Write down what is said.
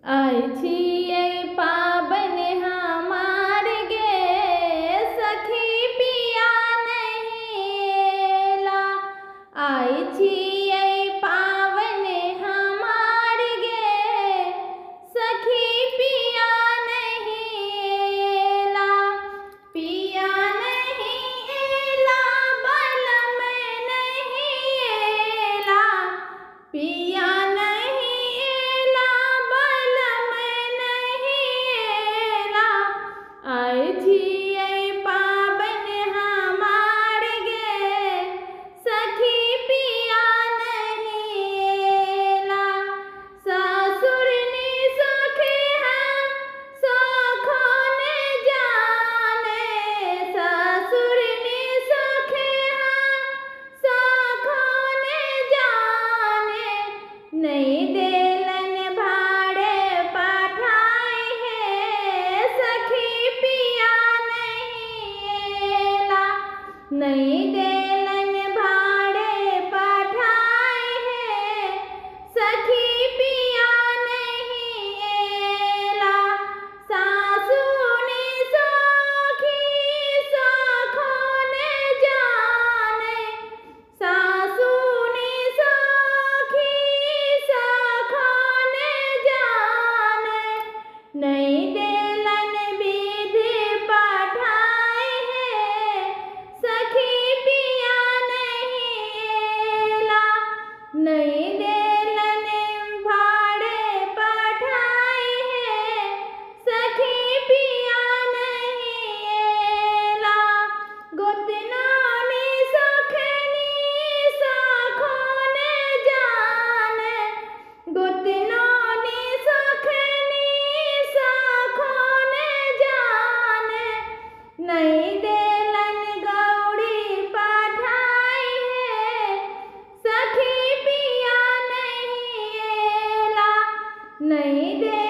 आई छियै पाबन हमार गे सखी पिया नहीं एला। आई छियै पाबन हमार गे सखी पिया नहीं एला। पिया नहीं एला बलम नहीं एला। पिया आई छियै पाबन हमार गे सखी पिया नहीं एला। ससुर नि सखी हम सखो ने जाने। ससुर नि सखी हम सखो ने जाने। नहीं देलन भाड़े पठाई है सखी पिया नहीं एला। नहीं देलन भाड़े पठाई है सखी पिया नहीं एला। सासु नि सखी सखो ने जाने। सासु नि सखी सखो ने जाने। नहीं देलन विधि पठाई है सखी पिया नहीं एला। नहीं देलन भाड़े पठाई है सखी पिया नहीं एला। गोतना नि सखनी सखो ने जाने। गोतना नि सखनी सखो ने जाने। नहीं देलन गौरी पठाई है सखी पिया नहीं एला। नहीं दे